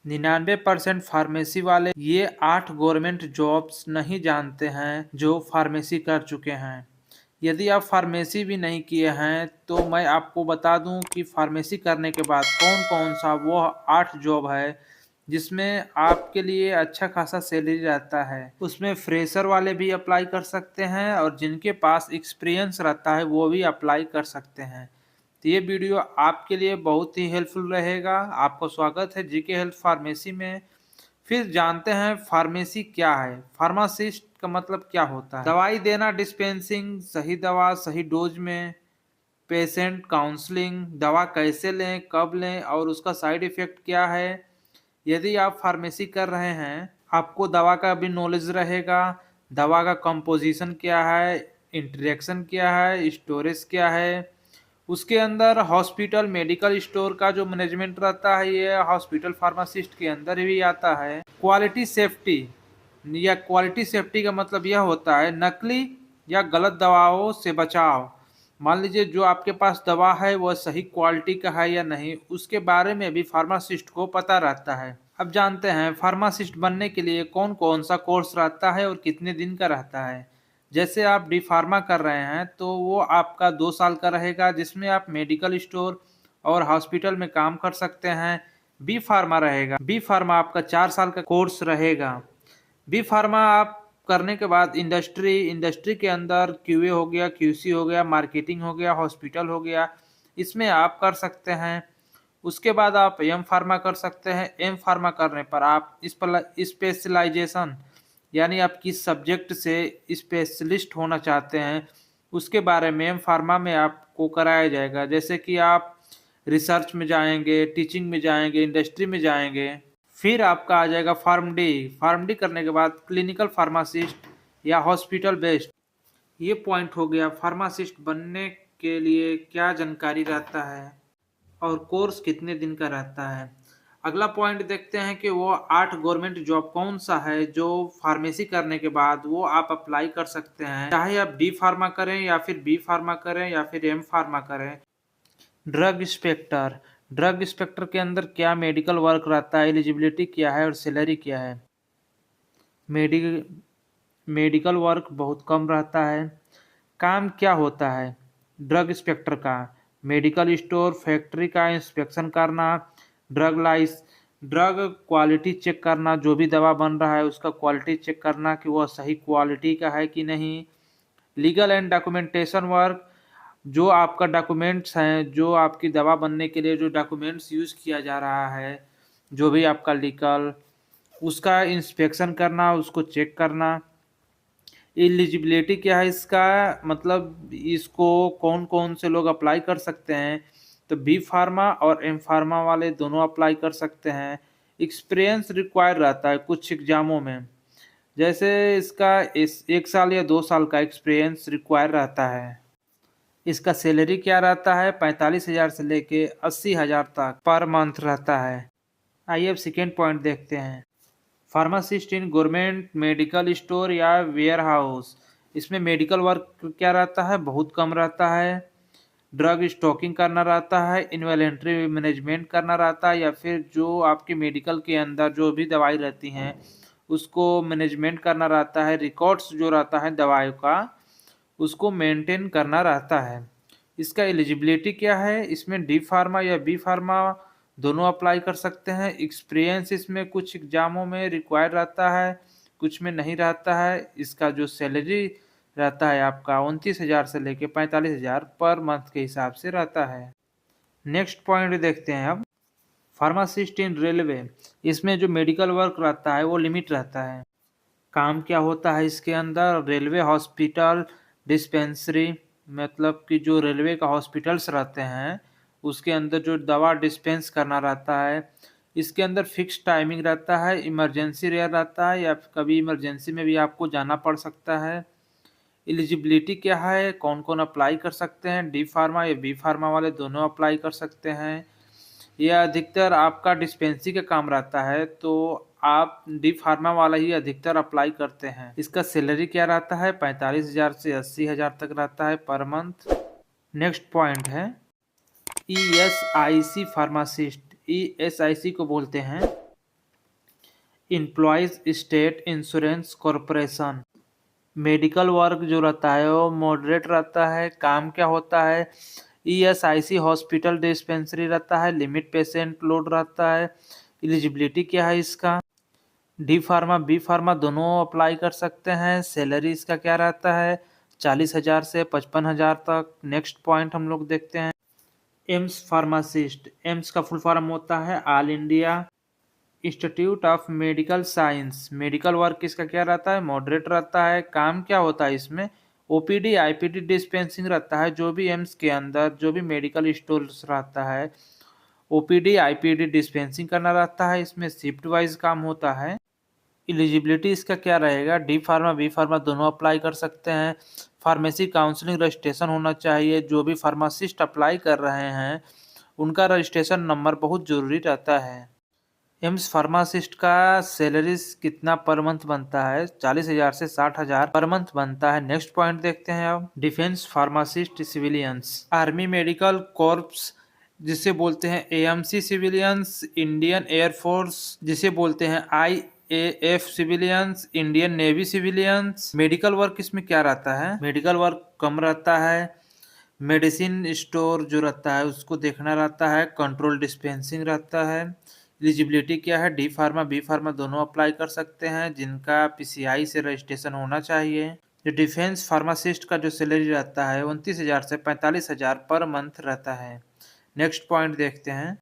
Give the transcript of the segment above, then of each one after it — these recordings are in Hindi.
99% फार्मेसी वाले ये 8 गवर्नमेंट जॉब्स नहीं जानते हैं जो फार्मेसी कर चुके हैं। यदि आप फार्मेसी भी नहीं किए हैं तो मैं आपको बता दूं कि फार्मेसी करने के बाद कौन-कौन सा वो 8 जॉब है जिसमें आपके लिए अच्छा खासा सैलरी रहता है। उसमें फ्रेशर वाले भी अप्लाई कर सकते हैं और जिनके पास एक्सपीरियंस रहता है वो भी अप्लाई कर सकते हैं। तो ये वीडियो आपके लिए बहुत ही हेल्पफुल रहेगा। आपका स्वागत है जीके हेल्थ फार्मेसी में। फिर जानते हैं फार्मेसी क्या है। फार्मासिस्ट का मतलब क्या होता है? दवाई देना, डिस्पेंसिंग, सही दवा सही डोज में, पेशेंट काउंसलिंग, दवा कैसे लें, कब लें और उसका साइड इफेक्ट क्या है। यदि आप फार्मेसी कर रहे हैं, आपको दवा का भी नॉलेज रहेगा। दवा का कंपोजिशन क्या है, इंटरेक्शन क्या है, स्टोरेज क्या है। उसके अंदर हॉस्पिटल मेडिकल स्टोर का जो मैनेजमेंट रहता है ये हॉस्पिटल फार्मासिस्ट के अंदर भी आता है। क्वालिटी सेफ्टी या क्वालिटी सेफ्टी का मतलब यह होता है नकली या गलत दवाओं से बचाव। मान लीजिए जो आपके पास दवा है वह सही क्वालिटी का है या नहीं, उसके बारे में भी फार्मासिस्ट को पता रहता है। अब जानते हैं फार्मासिस्ट बनने के लिए कौन कौन सा कोर्स रहता है और कितने दिन का रहता है। जैसे आप डी फार्मा कर रहे हैं तो वो आपका 2 साल का रहेगा जिसमें आप मेडिकल स्टोर और हॉस्पिटल में काम कर सकते हैं। बी फार्मा रहेगा, बी फार्मा आपका 4 साल का कोर्स रहेगा। बी फार्मा आप करने के बाद इंडस्ट्री के अंदर क्यूए हो गया, क्यूसी हो गया, मार्केटिंग हो गया, हॉस्पिटल हो गया, इसमें आप कर सकते हैं। उसके बाद आप एम फार्मा कर सकते हैं। एम फार्मा करने पर आप इस पर स्पेशलाइजेशन यानी आप किस सब्जेक्ट से स्पेशलिस्ट होना चाहते हैं उसके बारे में एम फार्मा में आपको कराया जाएगा। जैसे कि आप रिसर्च में जाएंगे, टीचिंग में जाएंगे, इंडस्ट्री में जाएंगे। फिर आपका आ जाएगा फार्म डी। फार्म डी करने के बाद क्लिनिकल फार्मासिस्ट या हॉस्पिटल बेस्ड। ये पॉइंट हो गया फार्मासिस्ट बनने के लिए क्या जानकारी रहता है और कोर्स कितने दिन का रहता है। अगला पॉइंट देखते हैं कि वो 8 गवर्नमेंट जॉब कौन सा है जो फार्मेसी करने के बाद वो आप अप्लाई कर सकते हैं, चाहे आप डी फार्मा करें या फिर बी फार्मा करें या फिर एम फार्मा करें। ड्रग इंस्पेक्टर, ड्रग इंस्पेक्टर के अंदर क्या मेडिकल वर्क रहता है, एलिजिबिलिटी क्या है और सैलरी क्या है। मेडि मेडिकल वर्क बहुत कम रहता है। काम क्या होता है ड्रग इंस्पेक्टर का? मेडिकल स्टोर, फैक्ट्री का इंस्पेक्शन करना, ड्रग क्वालिटी चेक करना, जो भी दवा बन रहा है उसका क्वालिटी चेक करना कि वह सही क्वालिटी का है कि नहीं। लीगल एंड डॉक्यूमेंटेशन वर्क, जो आपका डॉक्यूमेंट्स हैं, जो आपकी दवा बनने के लिए जो डॉक्यूमेंट्स यूज़ किया जा रहा है, जो भी आपका लीगल, उसका इंस्पेक्शन करना, उसको चेक करना। एलिजिबिलिटी क्या है इसका, मतलब इसको कौन कौन से लोग अप्लाई कर सकते हैं। तो बी फार्मा और एम फार्मा वाले दोनों अप्लाई कर सकते हैं। एक्सपीरियंस रिक्वायर रहता है कुछ एग्जामों में, जैसे इसका 1 साल या 2 साल का एक्सपीरियंस रिक्वायर रहता है। इसका सैलरी क्या रहता है, 45,000 से लेके 80,000 तक पर मंथ रहता है। आइए अब सेकेंड पॉइंट देखते हैं। Pharmacist in government medical store या वेयर हाउस, इसमें मेडिकल वर्क क्या रहता है, बहुत कम रहता है। ड्रग स्टॉकिंग करना रहता है, इन्वेंटरी मैनेजमेंट करना रहता है, या फिर जो आपके मेडिकल के अंदर जो भी दवाई रहती हैं उसको मैनेजमेंट करना रहता है। रिकॉर्ड्स जो रहता है दवाई का उसको मेंटेन करना रहता है। इसका एलिजिबिलिटी क्या है, इसमें डी फार्मा या बी फार्मा दोनों अप्लाई कर सकते हैं। एक्सपीरियंस इसमें कुछ एग्जामों में रिक्वायर रहता है, कुछ में नहीं रहता है। इसका जो सैलरी रहता है आपका 29,000 से लेके 45,000 पर मंथ के हिसाब से रहता है। नेक्स्ट पॉइंट देखते हैं अब। फार्मासिस्ट इन रेलवे, इसमें जो मेडिकल वर्क रहता है वो लिमिट रहता है। काम क्या होता है इसके अंदर, रेलवे हॉस्पिटल डिस्पेंसरी, मतलब कि जो रेलवे का हॉस्पिटल्स रहते हैं उसके अंदर जो दवा डिस्पेंस करना रहता है। इसके अंदर फिक्स टाइमिंग रहता है, इमरजेंसी रेयर रहता है या कभी इमरजेंसी में भी आपको जाना पड़ सकता है। एलिजिबिलिटी क्या है, कौन कौन अप्लाई कर सकते हैं, डी फार्मा या बी फार्मा वाले दोनों अप्लाई कर सकते हैं। यह अधिकतर आपका डिस्पेंसरी का काम रहता है तो आप डी फार्मा वाला ही अधिकतर अप्लाई करते हैं। इसका सैलरी क्या रहता है, 45,000 से 80,000 तक रहता है पर मंथ। नेक्स्ट पॉइंट है ESIC फार्मासिस्ट। ESIC को बोलते हैं employees state insurance corporation. Medical work जो रहता है वो मॉडरेट रहता है। काम क्या होता है? ईएसआईसी हॉस्पिटल डिस्पेंसरी रहता है। लिमिट पेशेंट लोड रहता है। एलिजिबिलिटी क्या है इसका? डी फार्मा बी फार्मा दोनों अप्लाई कर सकते हैं। सैलरी इसका क्या रहता है? 40,000 से 55,000 तक। नेक्स्ट पॉइंट हम लोग देखते हैं। AIIMS pharmacist. एम्स का फुल फॉर्म होता है all India institute of medical science. Medical work इसका क्या रहता है? मॉडरेट रहता है। काम क्या होता है इसमें? ओपीडी आईपीडी डिस्पेंसिंग रहता है। जो भी एम्स के अंदर जो भी मेडिकल स्टोर्स रहता है ओपीडी आईपीडी डिस्पेंसिंग करना रहता है। इसमें शिफ्ट वाइज काम होता है। एलिजिबिलिटी इसका क्या रहेगा? डी फार्मा बी फार्मा दोनों अप्लाई कर सकते हैं। फार्मेसी काउंसलिंग रजिस्ट्रेशन होना चाहिए। जो भी फार्मासिस्ट अप्लाई कर रहे हैं उनका रजिस्ट्रेशन नंबर बहुत ज़रूरी रहता है। एम्स फार्मासिस्ट का सैलरी कितना पर मंथ बनता है? 40,000 से 60,000 पर मंथ बनता है। नेक्स्ट पॉइंट देखते हैं अब। Defence pharmacist civilians. Army medical corps जिसे बोलते हैं एएमसी सिविलियंस। इंडियन एयरफोर्स जिसे बोलते हैं IAF civilians. Indian navy civilians. Medical work इसमें क्या रहता है? मेडिकल वर्क कम रहता है। मेडिसिन स्टोर जो रहता है उसको देखना रहता है। कंट्रोल डिस्पेंसिंग रहता है। एलिजिबिलिटी क्या है? डी फार्मा बी फार्मा दोनों अप्लाई कर सकते हैं जिनका पीसीआई से रजिस्ट्रेशन होना चाहिए। जो डिफेंस फार्मासिस्ट का जो सैलरी रहता है 29,000 से 45,000 पर मंथ रहता है। नेक्स्ट पॉइंट देखते हैं।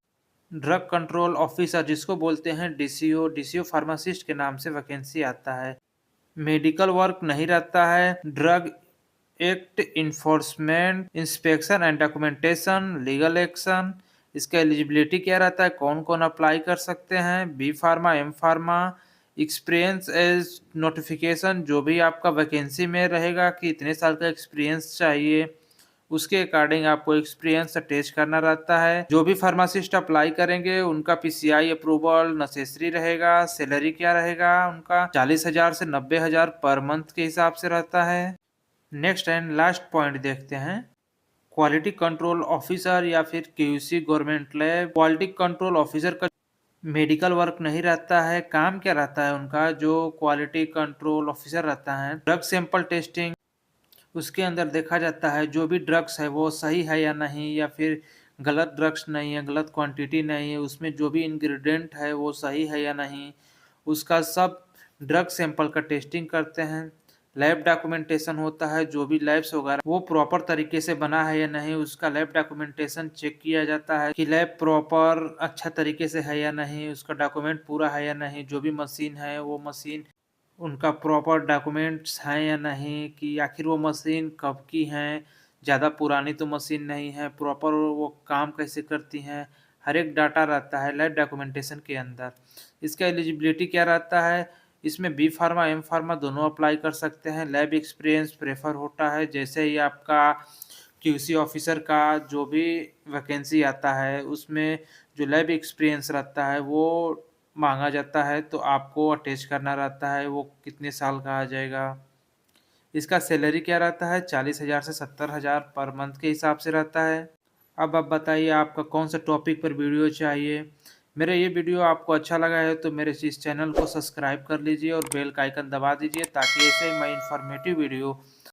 ड्रग कंट्रोल ऑफिसर जिसको बोलते हैं डीसीओ। डीसीओ फार्मासिस्ट के नाम से वैकेंसी आता है। मेडिकल वर्क नहीं रहता है। Drug act enforcement inspection and documentation legal action. इसका एलिजिबिलिटी क्या रहता है? कौन कौन अप्लाई कर सकते हैं? B pharma M pharma. Experience as notification जो भी आपका वैकेंसी में रहेगा कि इतने साल का एक्सपीरियंस चाहिए उसके अकॉर्डिंग आपको एक्सपीरियंस अटैच करना रहता है। जो भी फार्मासिस्ट अप्लाई करेंगे उनका पीसीआई अप्रूवल नेसेसरी रहेगा। सैलरी क्या रहेगा उनका? 40,000 से 90,000 पर मंथ के हिसाब से रहता है। नेक्स्ट एंड लास्ट पॉइंट देखते हैं। क्वालिटी कंट्रोल ऑफिसर या फिर QC government lab. Quality control officer का मेडिकल वर्क नहीं रहता है। काम क्या रहता है उनका? जो क्वालिटी कंट्रोल ऑफिसर रहता है ड्रग सैंपल टेस्टिंग उसके अंदर देखा जाता है जो भी ड्रग्स है वो सही है या नहीं, या फिर गलत ड्रग्स नहीं है, गलत क्वांटिटी नहीं है, उसमें जो भी इंग्रेडिएंट है वो सही है या नहीं, उसका सब ड्रग सैंपल का टेस्टिंग करते हैं। लैब डॉक्यूमेंटेशन होता है। जो भी लैब्स वगैरह वो प्रॉपर तरीके से बना है या नहीं उसका लैब डॉक्यूमेंटेशन चेक किया जाता है कि लैब प्रॉपर अच्छा तरीके से है या नहीं, उसका डॉक्यूमेंट पूरा है या नहीं। जो भी मशीन है वो मशीन उनका प्रॉपर डॉक्यूमेंट्स हैं या नहीं, कि आखिर वो मशीन कब की हैं, ज़्यादा पुरानी तो मशीन नहीं है, प्रॉपर वो काम कैसे करती हैं, हर एक डाटा रहता है लैब डॉक्यूमेंटेशन के अंदर। इसका एलिजिबिलिटी क्या रहता है? इसमें बी फार्मा एम फार्मा दोनों अप्लाई कर सकते हैं। लैब एक्सपीरियंस प्रेफर होता है। जैसे ही आपका क्यूसी ऑफिसर का जो भी वैकेंसी आता है उसमें जो लैब एक्सपीरियंस रहता है वो मांगा जाता है, तो आपको अटैच करना रहता है वो कितने साल का आ जाएगा। इसका सैलरी क्या रहता है? 40,000 से 70,000 पर मंथ के हिसाब से रहता है। अब आप बताइए आपका कौन सा टॉपिक पर वीडियो चाहिए। मेरा ये वीडियो आपको अच्छा लगा है तो मेरे इस चैनल को सब्सक्राइब कर लीजिए और बेल का आइकन दबा दीजिए ताकि ऐसे मैं इंफॉर्मेटिव वीडियो